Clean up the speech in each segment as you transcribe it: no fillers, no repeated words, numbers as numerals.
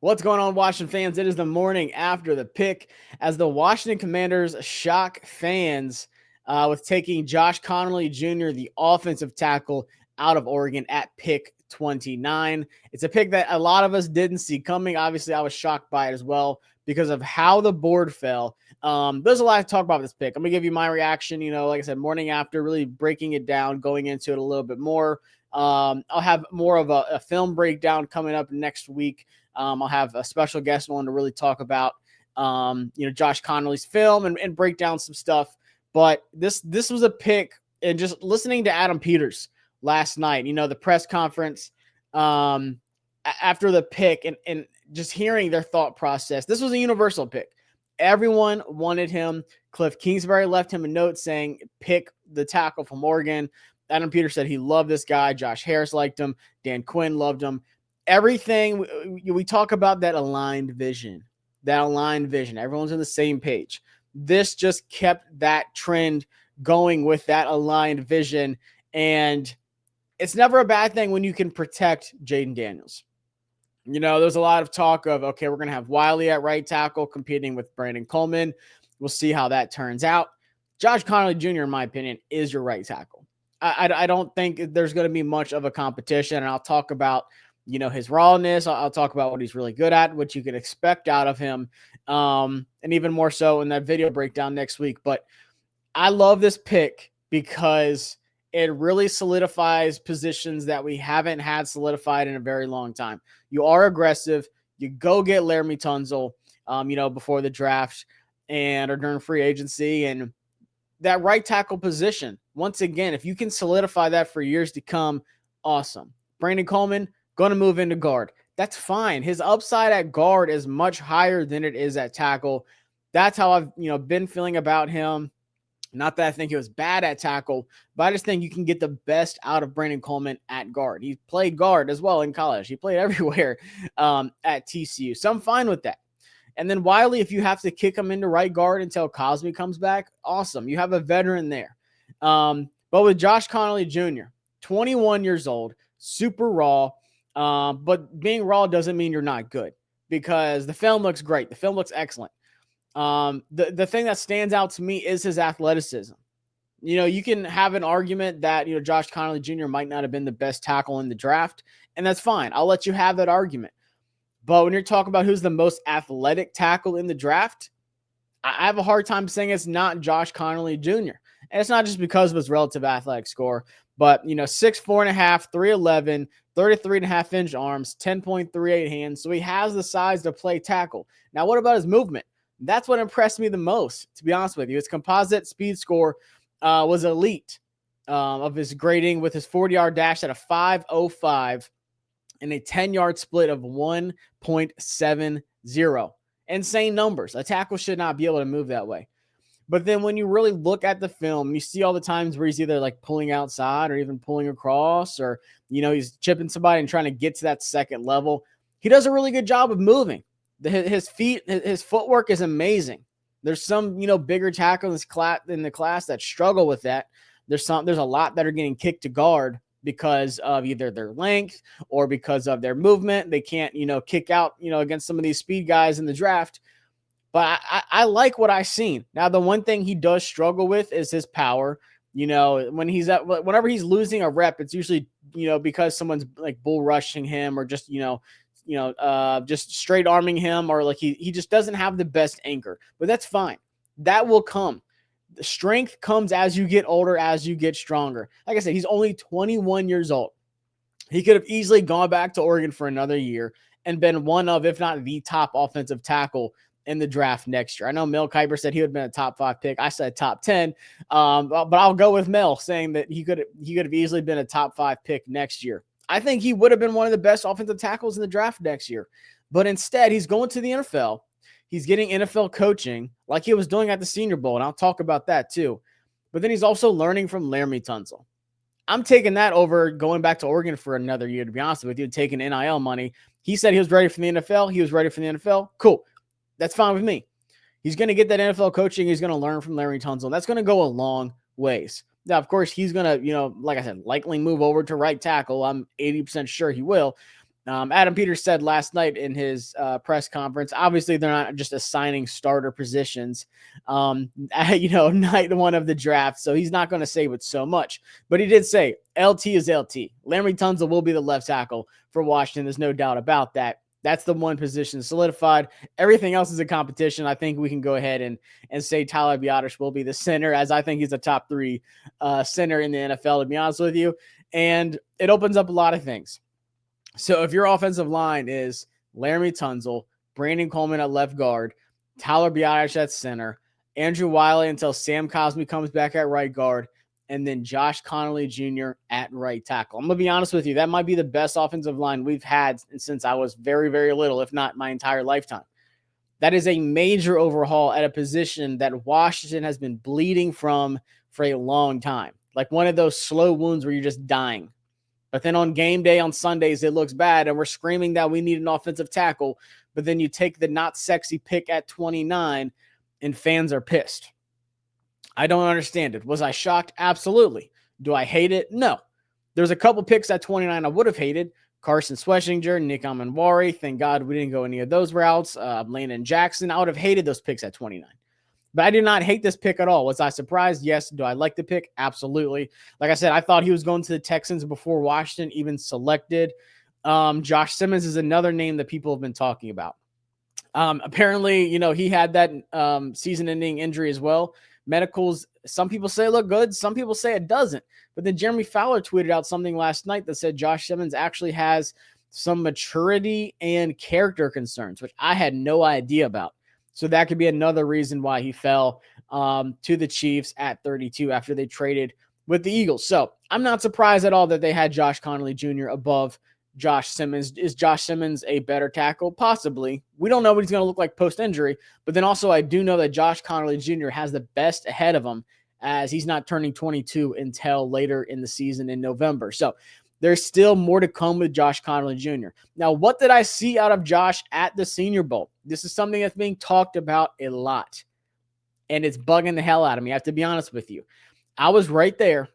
What's going on, Washington fans? It is the morning after the pick as the Washington Commanders shock fans with taking Josh Conerly Jr., the offensive tackle out of Oregon at pick 29. It's a pick that a lot of us didn't see coming. Obviously, I was shocked by it as well because of how the board fell. There's a lot to talk about with this pick. I'm going to give you my reaction, like I said, morning after, really breaking it down, going into it a little bit more. I'll have more of a film breakdown coming up next week. I'll have a special guest on to really talk about, Josh Conerly's film and break down some stuff. But this was a pick, and just listening to Adam Peters last night, the press conference after the pick and just hearing their thought process. This was a universal pick. Everyone wanted him. Cliff Kingsbury left him a note saying, pick the tackle from Oregon. Adam Peters said he loved this guy. Josh Harris liked him. Dan Quinn loved him. Everything we talk about, that aligned vision. Everyone's on the same page. This just kept that trend going with that aligned vision. And it's never a bad thing when you can protect Jaden Daniels. There's a lot of talk of, okay, we're going to have Wiley at right tackle competing with Brandon Coleman. We'll see how that turns out. Josh Conerly Jr., in my opinion, is your right tackle. I don't think there's going to be much of a competition. And I'll talk about, his rawness. I'll talk about what he's really good at, what you can expect out of him. And even more so in that video breakdown next week. But I love this pick because it really solidifies positions that we haven't had solidified in a very long time. You are aggressive. You go get Laramie Tunsil, before the draft or during free agency. And that right tackle position, once again, if you can solidify that for years to come, awesome. Brandon Coleman, going to move into guard. That's fine. His upside at guard is much higher than it is at tackle. That's how I've, been feeling about him. Not that I think he was bad at tackle, but I just think you can get the best out of Brandon Coleman at guard. He played guard as well in college. He played everywhere at TCU. So I'm fine with that. And then Wiley, if you have to kick him into right guard until Cosby comes back, awesome. You have a veteran there. But with Josh Conerly Jr., 21 years old, super raw. But being raw doesn't mean you're not good, because the film looks great. The film looks excellent. The thing that stands out to me is his athleticism. You can have an argument that, Josh Conerly Jr. might not have been the best tackle in the draft, and that's fine. I'll let you have that argument. But when you're talking about who's the most athletic tackle in the draft, I have a hard time saying it's not Josh Conerly Jr. And it's not just because of his relative athletic score, but, 6'4.5", 311, 33.5-inch arms, 10.38 hands. So he has the size to play tackle. Now, what about his movement? That's what impressed me the most, to be honest with you. His composite speed score was elite of his grading, with his 40-yard dash at a 5.05 and a 10-yard split of 1.70. Insane numbers. A tackle should not be able to move that way. But then when you really look at the film, you see all the times where he's either like pulling outside or even pulling across, or, he's chipping somebody and trying to get to that second level. He does a really good job of moving. His footwork is amazing. There's some, bigger tackles in the class that struggle with that. There's a lot that are getting kicked to guard because of either their length or because of their movement. They can't, kick out, against some of these speed guys in the draft. But I like what I've seen. Now, the one thing he does struggle with is his power. Whenever he's losing a rep, it's usually, because someone's like bull rushing him, or just, just straight arming him, or like he just doesn't have the best anchor. But that's fine. That will come. The strength comes as you get older, as you get stronger. Like I said, he's only 21 years old. He could have easily gone back to Oregon for another year and been one of, if not the top offensive tackle in the draft next year. I know Mel Kiper said he would have been a top 5 pick. I said top 10. But I'll go with Mel saying that he could have easily been a top 5 pick next year. I think he would have been one of the best offensive tackles in the draft next year. But instead, he's going to the NFL. He's getting NFL coaching like he was doing at the Senior Bowl, and I'll talk about that too. But then he's also learning from Laramie Tunsil. I'm taking that over going back to Oregon for another year, to be honest with you, taking NIL money. He said he was ready for the NFL. He was ready for the NFL. Cool. That's fine with me. He's going to get that NFL coaching. He's going to learn from Laramie Tunsil. That's going to go a long ways. Now, of course, he's going to, like I said, likely move over to right tackle. I'm 80% sure he will. Adam Peters said last night in his press conference, obviously they're not just assigning starter positions, night one of the draft. So he's not going to say with so much, but he did say LT is LT. Laremy Tunsil will be the left tackle for Washington. There's no doubt about that. That's the one position solidified. Everything else is a competition. I think we can go ahead and say Tyler Biadasz will be the center, as I think he's a top 3 center in the NFL, to be honest with you. And it opens up a lot of things. So if your offensive line is Laremy Tunsil, Brandon Coleman at left guard, Tyler Biadasz at center, Andrew Wiley until Sam Cosmi comes back at right guard, and then Josh Conerly Jr. at right tackle. I'm going to be honest with you. That might be the best offensive line we've had since I was very, very little, if not my entire lifetime. That is a major overhaul at a position that Washington has been bleeding from for a long time. Like one of those slow wounds where you're just dying. But then on game day on Sundays, it looks bad, and we're screaming that we need an offensive tackle. But then you take the not sexy pick at 29, and fans are pissed. I don't understand it. Was I shocked? Absolutely. Do I hate it? No. There's a couple picks at 29 I would have hated. Carson Schwessinger, Nick Amanwari. Thank God we didn't go any of those routes. Landon Jackson. I would have hated those picks at 29. But I did not hate this pick at all. Was I surprised? Yes. Do I like the pick? Absolutely. Like I said, I thought he was going to the Texans before Washington even selected. Josh Simmons is another name that people have been talking about. Apparently, he had that season-ending injury as well. Medicals, some people say look good. Some people say it doesn't. But then Jeremy Fowler tweeted out something last night that said Josh Simmons actually has some maturity and character concerns, which I had no idea about. So that could be another reason why he fell to the Chiefs at 32 after they traded with the Eagles. So I'm not surprised at all that they had Josh Conerly Jr. above Josh Simmons. Is Josh Simmons a better tackle? Possibly. We don't know what he's going to look like post-injury. But then also I do know that Josh Conerly Jr. has the best ahead of him, as he's not turning 22 until later in the season in November. So there's still more to come with Josh Conerly Jr. Now, what did I see out of Josh at the Senior Bowl? This is something that's being talked about a lot, and it's bugging the hell out of me. I have to be honest with you. I was right there.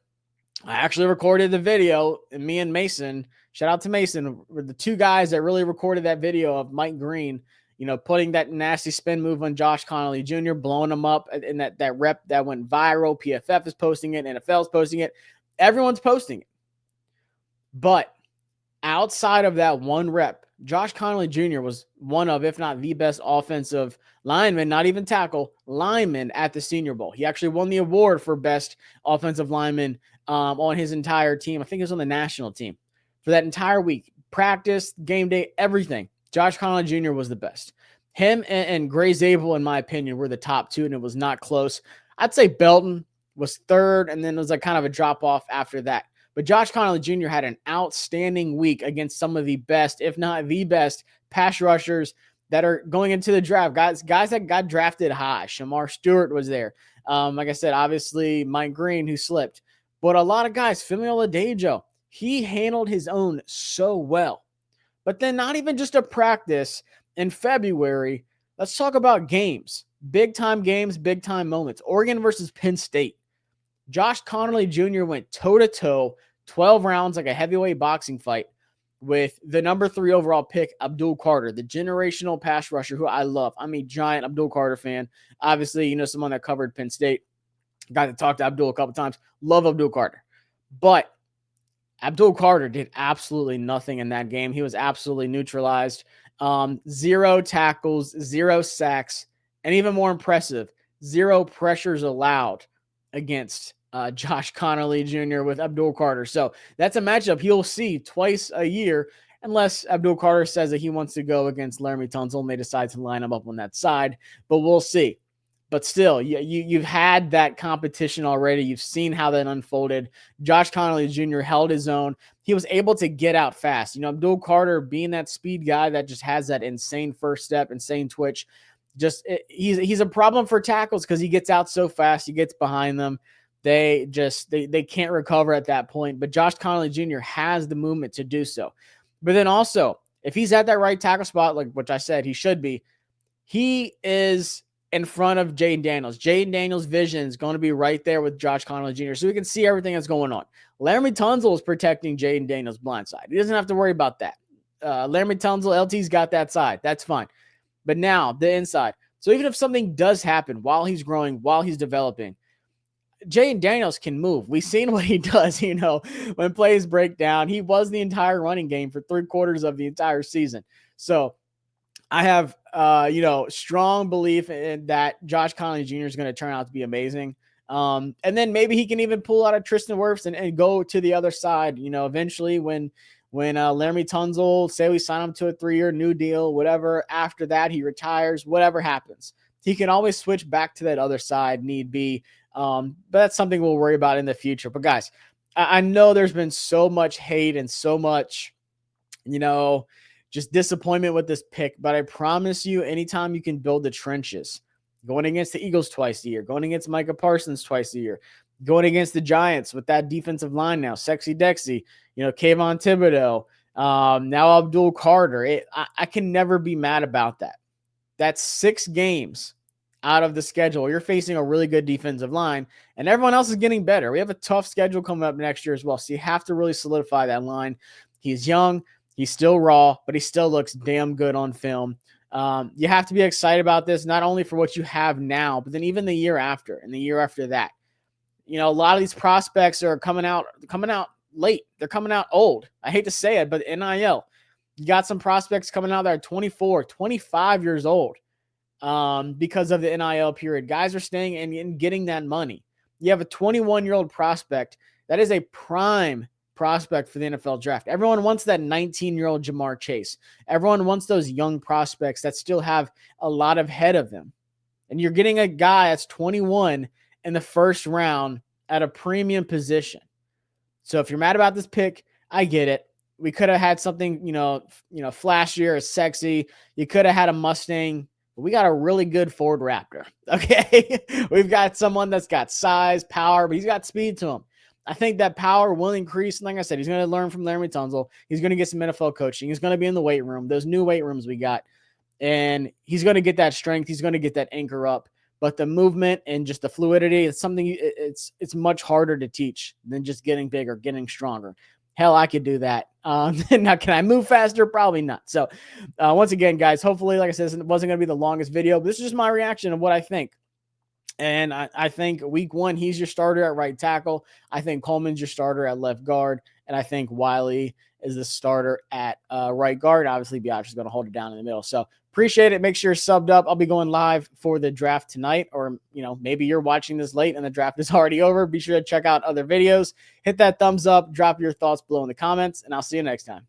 I actually recorded the video, and me and Mason, shout out to Mason, were the two guys that really recorded that video of Mike Green, putting that nasty spin move on Josh Conerly Jr., blowing him up in that rep that went viral. PFF is posting it. NFL is posting it. Everyone's posting it. But outside of that one rep, Josh Conerly Jr. was one of, if not the best offensive lineman, not even tackle, lineman at the Senior Bowl. He actually won the award for best offensive lineman on his entire team. I think it was on the national team for that entire week. Practice, game day, everything. Josh Conerly Jr. was the best. Him and Gray Zabel, in my opinion, were the top two, and it was not close. I'd say Belton was third, and then it was like kind of a drop-off after that. But Josh Conerly Jr. had an outstanding week against some of the best, if not the best, pass rushers that are going into the draft. Guys that got drafted high. Shamar Stewart was there. Like I said, obviously Mike Green, who slipped. But a lot of guys, Femi Oladejo, he handled his own so well. But then not even just a practice in February. Let's talk about games. Big-time games, big-time moments. Oregon versus Penn State. Josh Conerly Jr. went toe-to-toe, 12 rounds like a heavyweight boxing fight with the number 3 overall pick, Abdul Carter, the generational pass rusher who I love. I'm a giant Abdul Carter fan. Obviously, someone that covered Penn State. Got to talk to Abdul a couple times. Love Abdul Carter. But Abdul Carter did absolutely nothing in that game. He was absolutely neutralized. 0 tackles, 0 sacks, and even more impressive, 0 pressures allowed against Josh Conerly Jr. with Abdul Carter. So that's a matchup he'll see twice a year, unless Abdul Carter says that he wants to go against Laremy Tunsil and they decide to line him up on that side. But we'll see. But still, you've had that competition already. You've seen how that unfolded. Josh Conerly Jr. held his own. He was able to get out fast. Abdul Carter being that speed guy that just has that insane first step, insane twitch. He's a problem for tackles because he gets out so fast. He gets behind them. They can't recover at that point. But Josh Conerly Jr. has the movement to do so. But then also, if he's at that right tackle spot, like which I said he should be, he is in front of Jaden Daniels. Jaden Daniels' vision is going to be right there with Josh Conerly Jr. So we can see everything that's going on. Laremy Tunsil is protecting Jaden Daniels' blind side. He doesn't have to worry about that. Laremy Tunsil, LT's got that side. That's fine. But now the inside. So even if something does happen while he's growing, while he's developing, Jaden Daniels can move. We've seen what he does, when plays break down. He was the entire running game for 3/4 of the entire season. So I have, strong belief in that Josh Conerly Jr. is going to turn out to be amazing. And then maybe he can even pull out of Tristan Wirfs and go to the other side, eventually when Laremy Tunsil, say we sign him to a 3-year new deal, whatever, after that he retires, whatever happens. He can always switch back to that other side, need be. But that's something we'll worry about in the future. But guys, I know there's been so much hate and so much, just disappointment with this pick. But I promise you, anytime you can build the trenches, going against the Eagles twice a year, going against Micah Parsons twice a year, going against the Giants with that defensive line now, Sexy Dexy, Kayvon Thibodeau, now Abdul Carter. I can never be mad about that. That's 6 games out of the schedule. You're facing a really good defensive line, and everyone else is getting better. We have a tough schedule coming up next year as well, so you have to really solidify that line. He's young. He's still raw, but he still looks damn good on film. You have to be excited about this, not only for what you have now, but then even the year after and the year after that. A lot of these prospects are coming out late. They're coming out old. I hate to say it, but NIL. You got some prospects coming out that are 24, 25 years old because of the NIL period. Guys are staying and getting that money. You have a 21-year-old prospect that is a prime prospect for the NFL draft. Everyone wants that 19-year-old Jamar Chase. Everyone wants those young prospects that still have a lot of head of them. And you're getting a guy that's 21 in the first round at a premium position. So if you're mad about this pick, I get it. We could have had something, flashier or sexy. You could have had a Mustang. But we got a really good Ford Raptor. Okay. We've got someone that's got size, power, but he's got speed to him. I think that power will increase. And like I said, he's going to learn from Laremy Tunsil. He's going to get some NFL coaching. He's going to be in the weight room, those new weight rooms we got. And he's going to get that strength. He's going to get that anchor up. But the movement and just the fluidity, it's something it's much harder to teach than just getting bigger, getting stronger. Hell, I could do that. Now, can I move faster? Probably not. So once again, guys, hopefully, like I said, it wasn't going to be the longest video, but this is just my reaction of what I think. And I think week 1, he's your starter at right tackle. I think Coleman's your starter at left guard. And I think Wiley is the starter at right guard. Obviously, Biatch is going to hold it down in the middle. So appreciate it. Make sure you're subbed up. I'll be going live for the draft tonight. Or, maybe you're watching this late and the draft is already over. Be sure to check out other videos. Hit that thumbs up. Drop your thoughts below in the comments. And I'll see you next time.